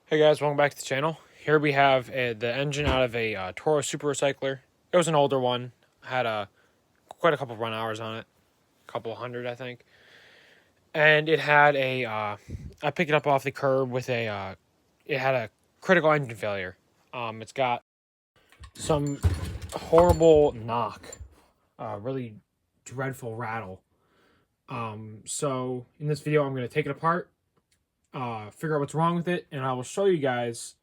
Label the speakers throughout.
Speaker 1: Hey guys, welcome back to the channel. Here we have the engine out of a Toro Super Recycler. It was an older one. Had quite a couple run hours on it. A couple hundred, I think. And it had I picked it up off the curb with it had a critical engine failure. It's got some horrible knock. Really dreadful rattle. So in this video, I'm going to take it apart, figure out what's wrong with it, and I will show you guys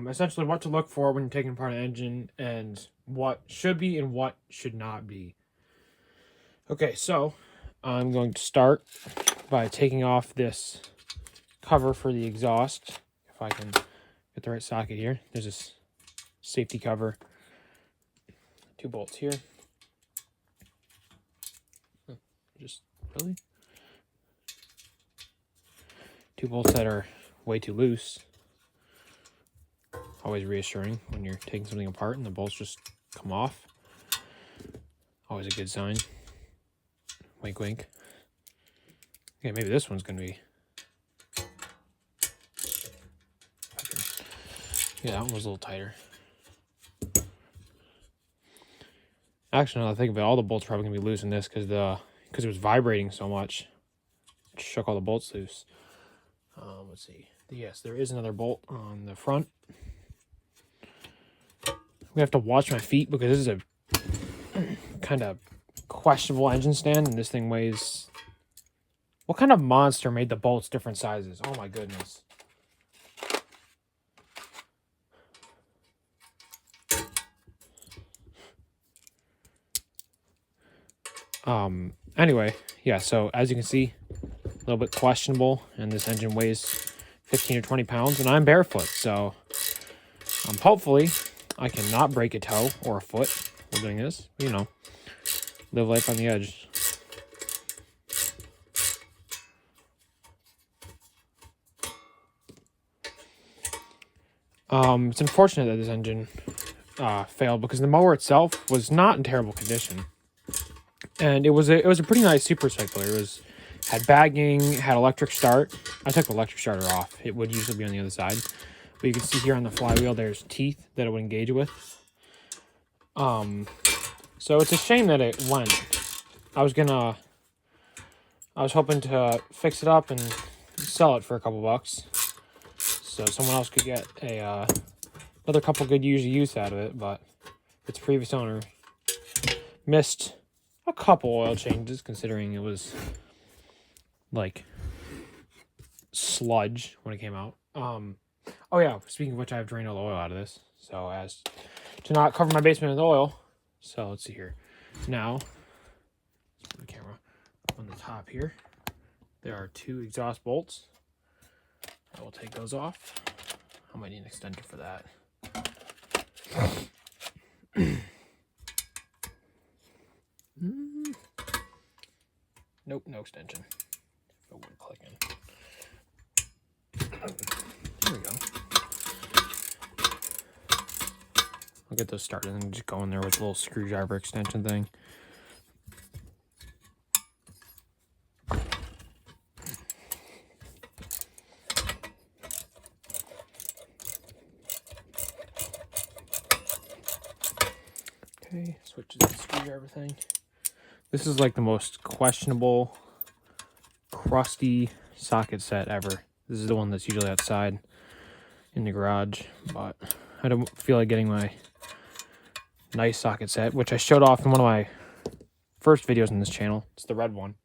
Speaker 1: essentially what to look for when you're taking apart an engine and what should be and what should not be. Okay, so I'm going to start by taking off this cover for the exhaust. If I can get the right socket here. There's this safety cover. 2 bolts here. Just really? 2 bolts that are way too loose. Always reassuring when you're taking something apart and the bolts just come off. Always a good sign. Wink, wink. Okay, maybe this one's gonna be. Yeah, that one was a little tighter. Actually, now that I think of it, all the bolts are probably gonna be loose in this because it was vibrating so much. It shook all the bolts loose. Let's see. Yes, there is another bolt on the front. We have to watch my feet because this is a kind of questionable engine stand, and this thing weighs. What kind of monster made the bolts different sizes? Oh my goodness. Anyway, yeah, so as you can see, a little bit questionable, and this engine weighs 15 or 20 pounds, and I'm barefoot, so hopefully I cannot break a toe or a foot while doing this. You know, live life on the edge. It's unfortunate that this engine failed because the mower itself was not in terrible condition, and it was a pretty nice Super Recycler. It had bagging, had electric start. I took the electric starter off. It would usually be on the other side, but you can see here on the flywheel there's teeth that it would engage with. So it's a shame that it went. I was hoping to fix it up and sell it for a couple bucks, so someone else could get another couple good years of use out of it, but its previous owner missed a couple oil changes, considering it was like sludge when it came out. Oh yeah, speaking of which, I have drained all the oil out of this, so as to not cover my basement with oil. So let's see here. Now, let's put the camera on the top here. There are 2 exhaust bolts. I will take those off. I might need an extender for that. Nope, no extension. If it would click in. There we go. I'll get those started and just go in there with a little screwdriver extension thing. Okay, switch to the screwdriver thing. This is like the most questionable, crusty socket set ever. This is the one that's usually outside in the garage, but I don't feel like getting my nice socket set, which I showed off in one of my first videos on this channel. It's the red one.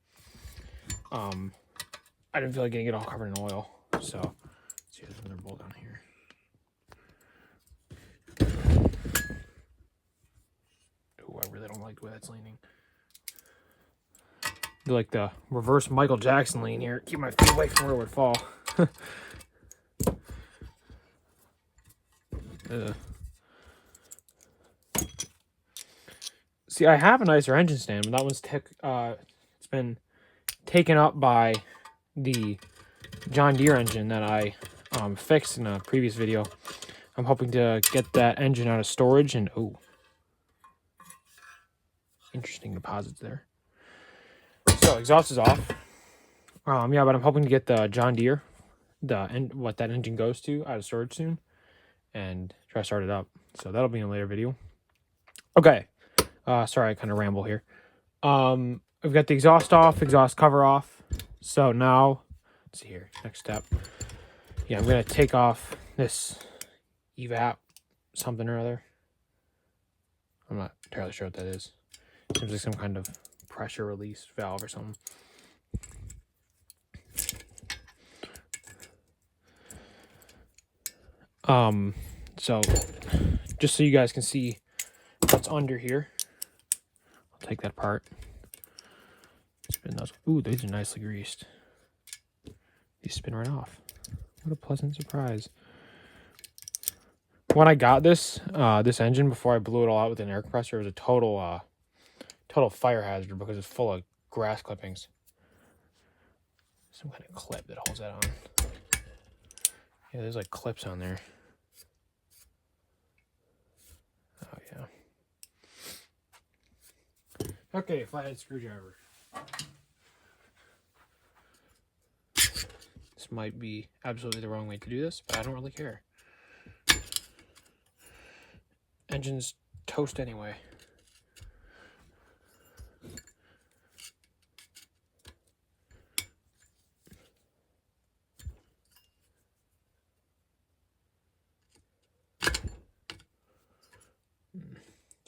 Speaker 1: I didn't feel like getting it all covered in oil, so let's see, there's another bolt down here. Ooh, I really don't like the way that's leaning. Do like the reverse Michael Jackson lean here. Keep my feet away from where it would fall. See, I have a nicer engine stand, but that one's it's been taken up by the John Deere engine that I fixed in a previous video. I'm hoping to get that engine out of storage, and oh, interesting deposits there. So exhaust is off. Yeah, but I'm hoping to get the John Deere what that engine goes to out of storage soon, and try to start it up. So that'll be in a later video. Okay. Sorry, I kind of ramble here. I've got the exhaust off, exhaust cover off. So now, let's see here. Next step. Yeah, I'm gonna take off this evap something or other. I'm not entirely sure what that is. Seems like some kind of pressure release valve or something. So just so you guys can see what's under here, I'll take that apart. Spin those. Ooh, these are nicely greased. These spin right off. What a pleasant surprise. When I got this engine, before I blew it all out with an air compressor, it was a total fire hazard because it's full of grass clippings. Some kind of clip that holds that on. Yeah, there's like clips on there. Oh yeah. Okay, flathead screwdriver. This might be absolutely the wrong way to do this, but I don't really care. Engine's toast anyway. It's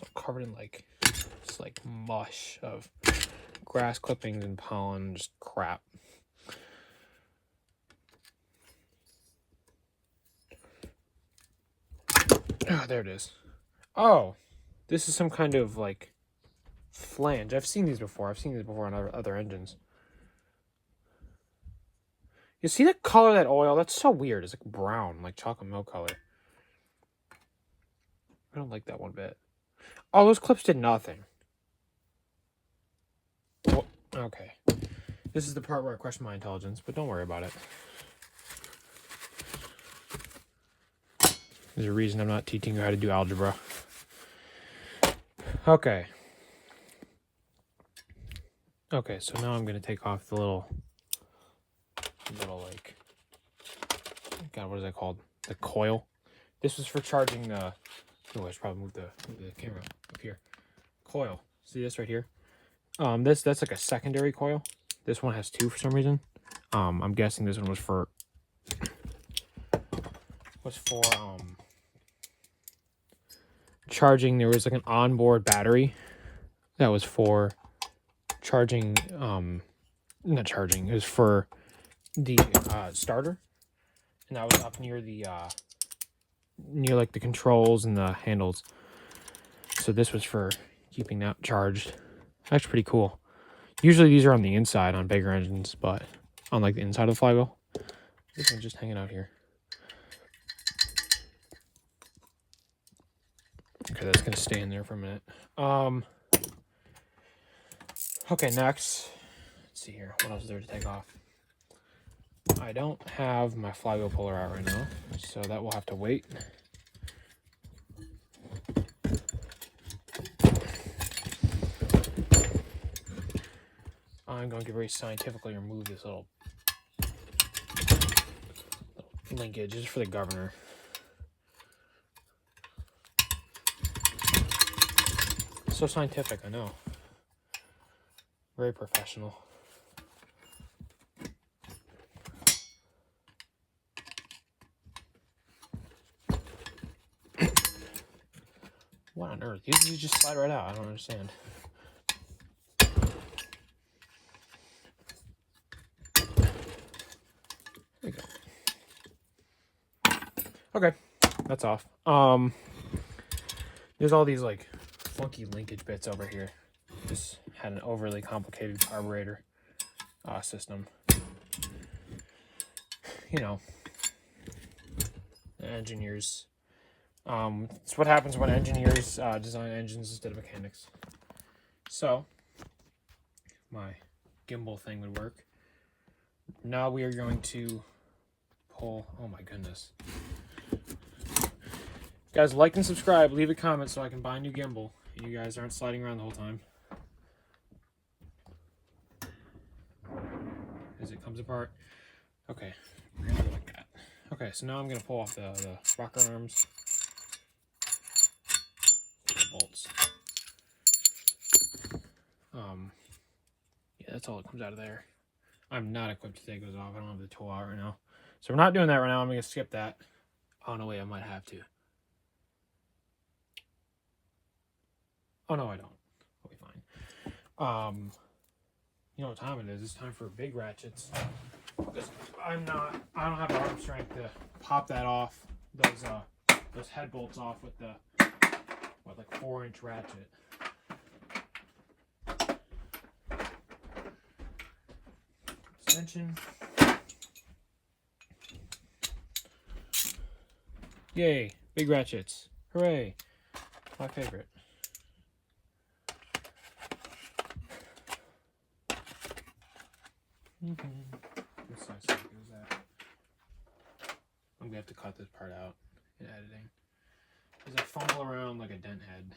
Speaker 1: all covered in like mush of grass clippings and pollen, just crap. Oh, there it is. Oh, this is some kind of like flange. I've seen these before. I've seen these before on other engines. You see the color of that oil? That's so weird. It's like brown, like chocolate milk color. I don't like that one bit. Oh, those clips did nothing. Well, okay. This is the part where I question my intelligence, but don't worry about it. There's a reason I'm not teaching you how to do algebra. Okay. Okay, so now I'm going to take off the little like, God, what is that called? The coil. This was for charging the, oh, I should probably move the camera up here. Coil. See this right here? That's like a secondary coil. This one has two for some reason. I'm guessing this one was for charging. There was like an onboard battery that was for charging, not charging, it was for the starter, and that was up near the near like the controls and the handles. So this was for keeping that charged. Actually pretty cool. Usually these are on the inside on bigger engines, but on like the inside of the flywheel. This one's just hanging out here. Okay, that's gonna stay in there for a minute. Okay, next, let's see here. What else is there to take off? I don't have my flywheel puller out right now, so that will have to wait. I'm going to very scientifically remove this little linkage just for the governor. So scientific, I know. Very professional. What on earth? You just slide right out. I don't understand. There we go. Okay, that's off. There's all these like funky linkage bits over here. Just had an overly complicated carburetor system. You know, engineers. It's what happens when engineers design engines instead of mechanics. So, my gimbal thing would work. Now we are going to pull. Oh my goodness. Guys, like and subscribe. Leave a comment so I can buy a new gimbal. And you guys aren't sliding around the whole time. As it comes apart. Okay. We're gonna go like that. Okay, so now I'm going to pull off the rocker arms. The bolts. Yeah, that's all that comes out of there. I'm not equipped to take those off. I don't have the tool out right now. So we're not doing that right now. I'm going to skip that. Oh, no, wait, I might have to. Oh, no, I don't. I'll be fine. You know what time it is? It's time for big ratchets. Because I don't have the arm strength to pop that off. Those head bolts off with the, like 4-inch ratchet. Extension. Yay, big ratchets. Hooray. My favorite. What size socket is that? I'm gonna have to cut this part out in editing. As I fumble around like a dent head.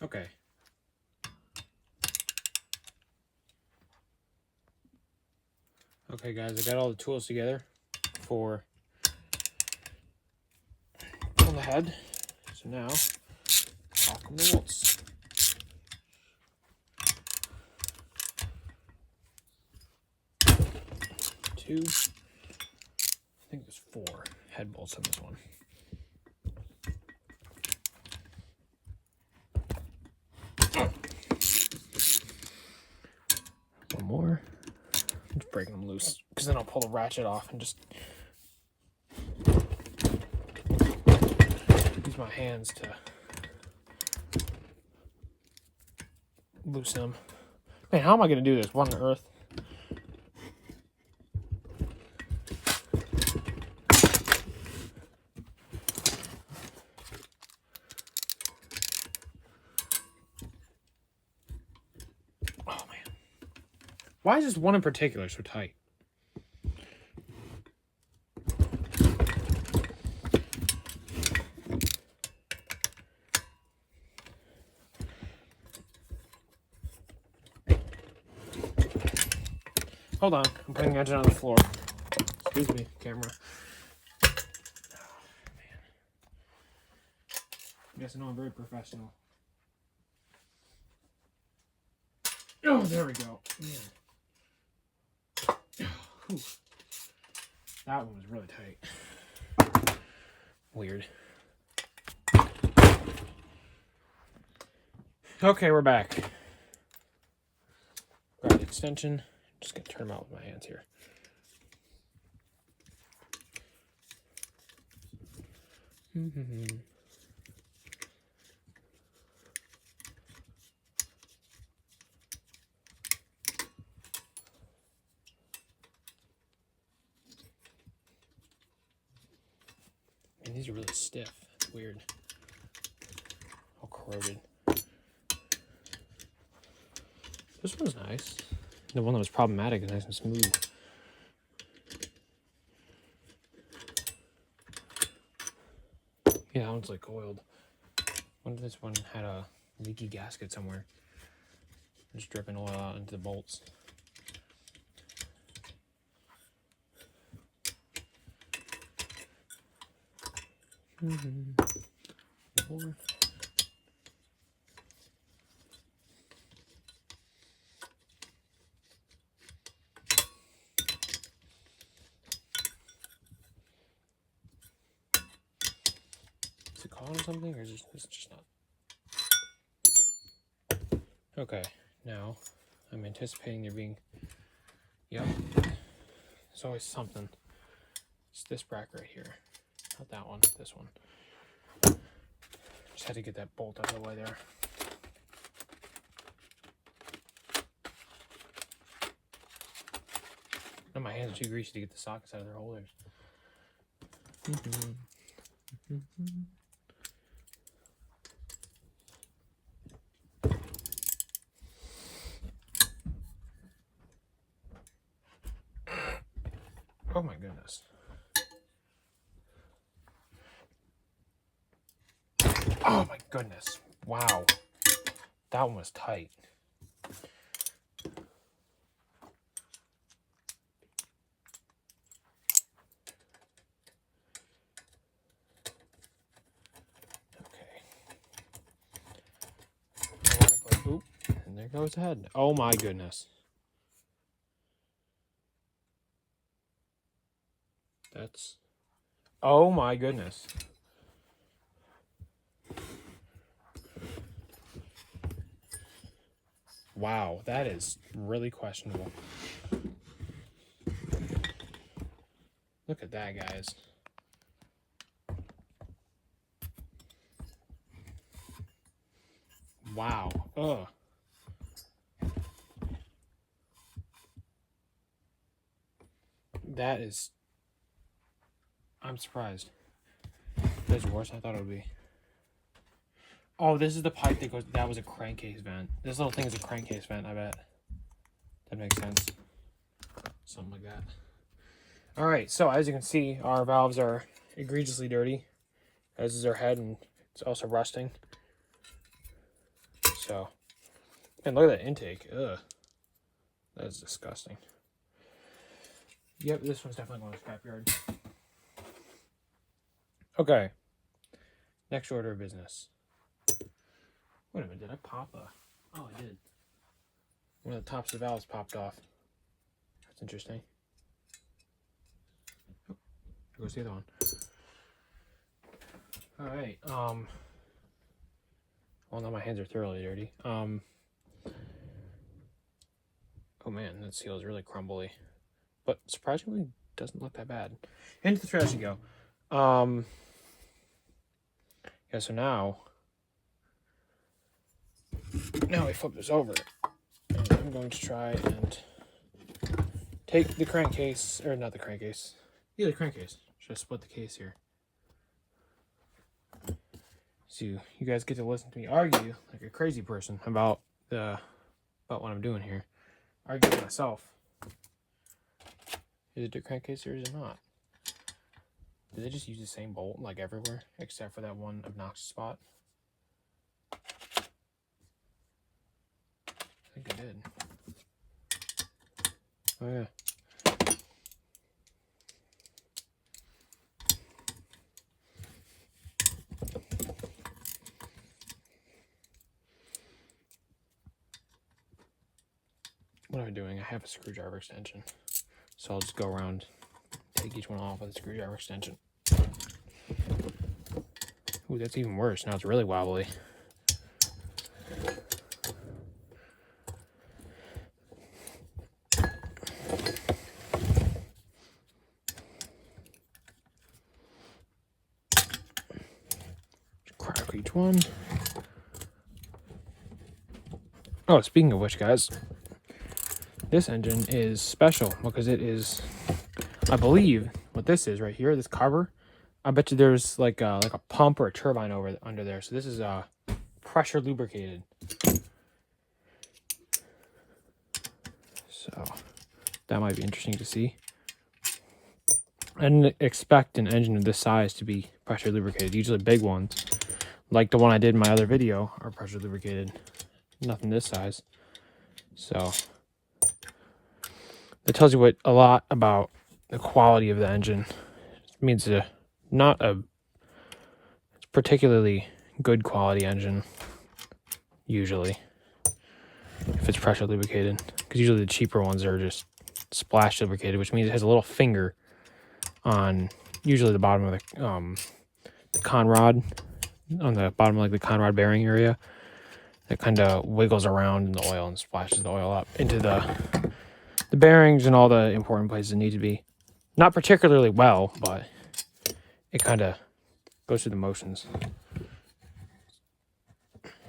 Speaker 1: Okay. Okay, guys, I got all the tools together for on the head. So now, off come the bolts. Two. I think there's 4 head bolts on this one. One more. I'm just breaking them loose because then I'll pull the ratchet off and just use my hands to loosen them. Man, how am I going to do this? What on earth? Oh, man. Why is this one in particular so tight? Hold on, I'm putting the engine on the floor. Excuse me, camera. Oh, man. I guess I know I'm very professional. Oh, there we go. Man. Whew. That one was really tight. Weird. Okay, we're back. Grab the extension. Just gonna turn them out with my hands here. And these are really stiff. It's weird. All corroded. This one's nice. The one that was problematic is nice and smooth. Yeah, that one's like oiled. What if this one had a leaky gasket somewhere? Just dripping oil out into the bolts. More. Is it caught on something, or is it just not? Okay, now I'm anticipating there being. Yep. There's always something. It's this bracket right here. Not that one, this one. Just had to get that bolt out of the way there. Now my hands are too greasy to get the sockets out of their holders. Oh my goodness. Oh Oh my goodness. Wow. That one was tight. Okay. Oop. And there goes the head. Oh my goodness. That's... Oh my goodness. Wow, that is really questionable. Look at that, guys. Wow. Ugh. That is... I'm surprised. That's worse than I thought it would be. Oh, this is the pipe that goes... That was a crankcase vent. This little thing is a crankcase vent, I bet. That makes sense. Something like that. Alright, so as you can see, our valves are egregiously dirty. As is our head, and it's also rusting. So... And look at that intake. Ugh. That's disgusting. Yep, this one's definitely going to the scrapyard. Okay. Next order of business. Wait a minute, did I pop a... Oh, I did. One of the tops of the valves popped off. That's interesting. Oh, there goes the other one. Alright, well, now my hands are thoroughly dirty. Oh man, that seal is really crumbly. But surprisingly, doesn't look that bad. Into the trash you go. Yeah, so now we flip this over. And I'm going to try and take the crankcase, or not the crankcase. Yeah, the crankcase. Should I split the case here? So you guys get to listen to me argue like a crazy person about what I'm doing here. Argue with myself. Is it the crankcase or is it not? Did they just use the same bolt like everywhere except for that one obnoxious spot? I think they did. Oh yeah. What am I doing? I have a screwdriver extension. So I'll just go around, take each one off with a screwdriver extension. Ooh, that's even worse. Now it's really wobbly. Crack each one. Oh, speaking of which, guys, this engine is special because it is, I believe, what this is right here, this cover. I bet you there's like a pump or a turbine under there. So this is pressure lubricated. So that might be interesting to see. I didn't expect an engine of this size to be pressure lubricated. Usually big ones, like the one I did in my other video, are pressure lubricated. Nothing this size. So that tells you a lot about the quality of the engine. It means not a particularly good quality engine, usually, if it's pressure lubricated. Because usually the cheaper ones are just splash lubricated, which means it has a little finger on usually the bottom of the conrod, on the bottom of like the conrod bearing area, that kind of wiggles around in the oil and splashes the oil up into the bearings and all the important places it needs to be. Not particularly well, but it kind of goes through the motions.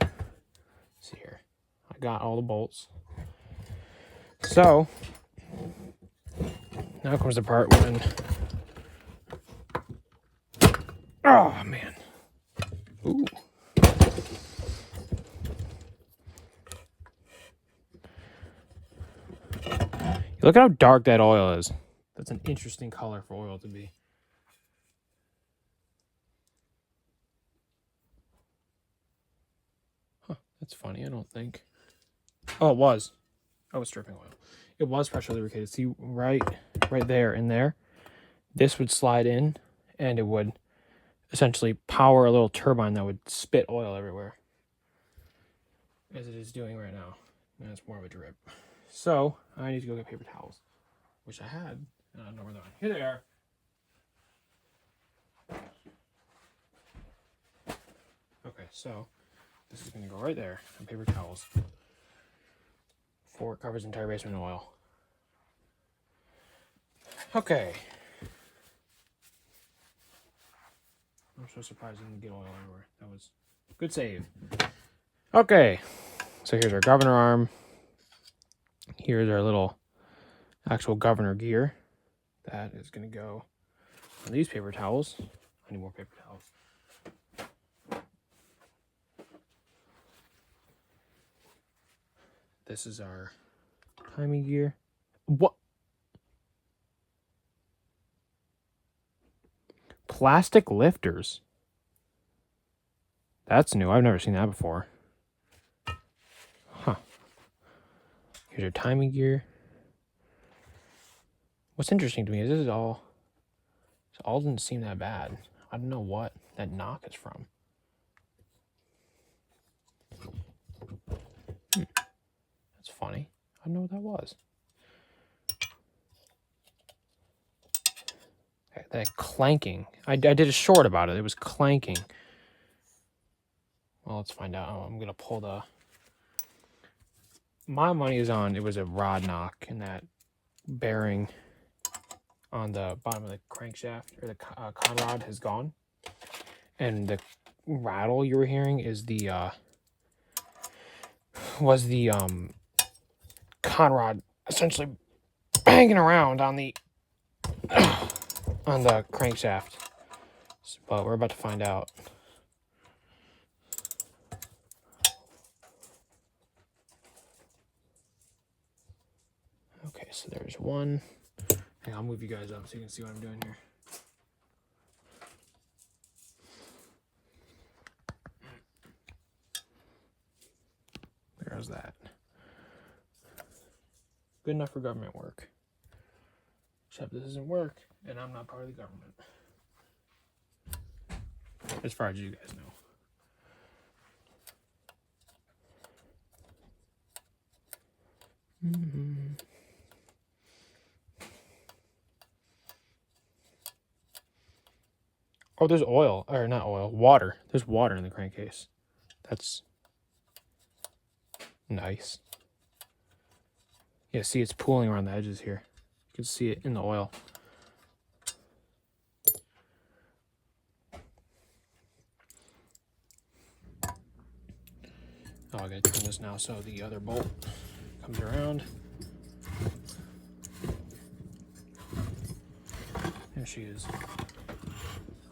Speaker 1: Let's see here. I got all the bolts. So now comes the part when... Oh, man. Ooh. Look at how dark that oil is. That's an interesting color for oil to be. That's funny. I don't think. Oh, it was. I was dripping oil. It was pressure lubricated. See, right there in there. This would slide in, and it would essentially power a little turbine that would spit oil everywhere, as it is doing right now. And it's more of a drip. So I need to go get paper towels, which I had. I don't know where they're at. Here they are. Okay, so this is going to go right there on paper towels before it covers the entire basement in oil. Okay. I'm so surprised I didn't get oil everywhere. That was a good save. Okay, so here's our governor arm. Here's our little actual governor gear. That is going to go on these paper towels. I need more paper towels. This is our timing gear. What? Plastic lifters. That's new. I've never seen that before. Huh. Here's your timing gear. What's interesting to me is this all didn't seem that bad. I don't know what that knock is from. That's funny. I don't know what that was. That clanking. I did a short about it. It was clanking. Well, let's find out. Oh, I'm going to pull the... My money is on it was a rod knock, and that bearing on the bottom of the crankshaft, or the con rod, has gone. And the rattle you were hearing is the... was the con rod essentially banging around on the... on the crankshaft. But we're about to find out. Okay, so there's one. Hang on, I'll move you guys up so you can see what I'm doing here. There's that. Good enough for government work. Except this doesn't work, and I'm not part of the government. As far as you guys know. Oh, there's oil. Or not oil. Water. There's water in the crankcase. That's nice. Yeah, see, it's pooling around the edges here. You can see it in the oil. Oh, I gotta turn this now so the other bolt comes around. There she is.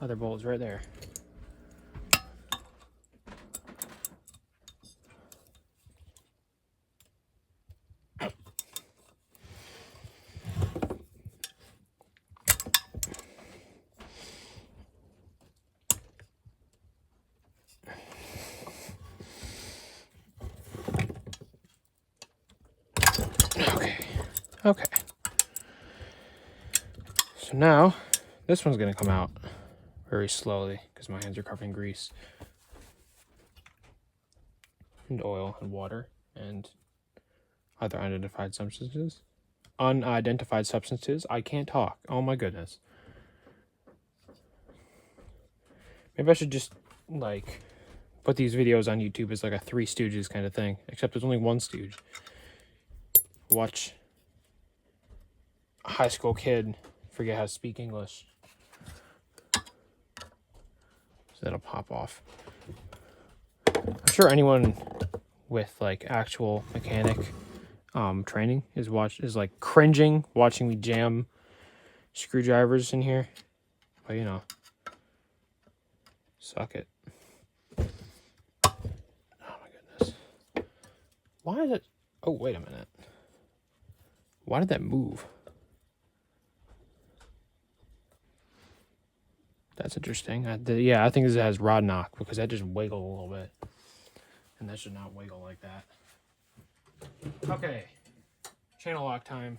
Speaker 1: Other bolt is right there. Okay. So now, this one's going to come out very slowly because my hands are covered in grease and oil and water and other unidentified substances. Unidentified substances. I can't talk. Oh my goodness. Maybe I should just, like, put these videos on YouTube as like a Three Stooges kind of thing. Except there's only one Stooge. Watch a high school kid forget how to speak English. So that'll pop off. I'm sure anyone with like actual mechanic training is like cringing watching me jam screwdrivers in here. But you know, suck it. Oh my goodness. Why is it? Oh, wait a minute. Why did that move? That's interesting. Yeah, I think this has rod knock because that just wiggled a little bit. And that should not wiggle like that. Okay, channel lock time.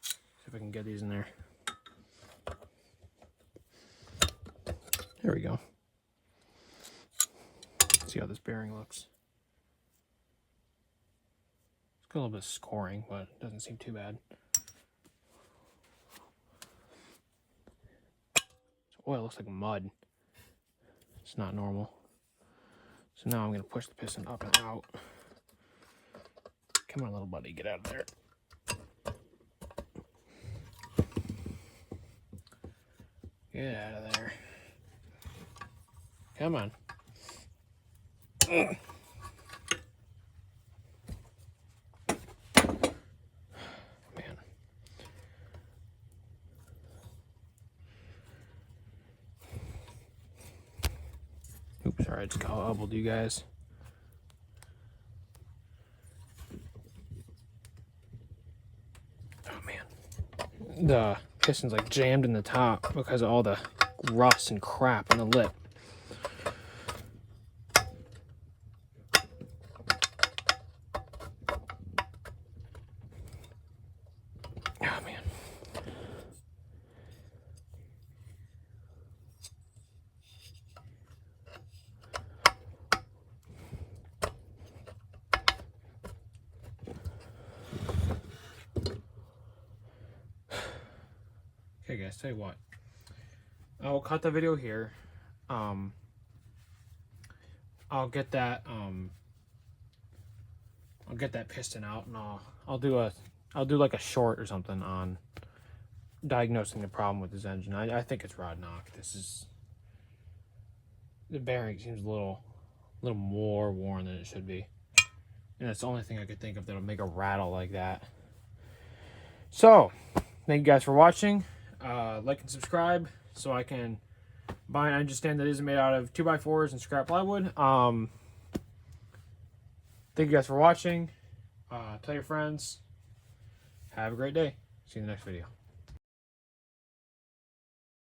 Speaker 1: See if I can get these in there. There we go. Let's see how this bearing looks. It's got a little bit of scoring, but it doesn't seem too bad. Oil looks like mud. It's not normal. So now I'm going to push the piston up and out. Come on, little buddy, get out of there. Get out of there. Come on. Ugh. Man. Oops, sorry, I just got elbowed you guys. Oh man. The piston's like jammed in the top because of all the rust and crap on the lip. Oh man. Okay guys, tell you what. I will cut the video here. I'll get that piston out, and I'll do like a short or something on diagnosing the problem with this engine. I think it's rod knock. The bearing seems a little more worn than it should be, and that's the only thing I could think of that'll make a rattle like that. So thank you guys for watching. Like and subscribe so I can buy an engine stand that isn't made out of 2x4s and scrap plywood. Thank you guys for watching. Tell your friends. Have a great day. See you in the next video.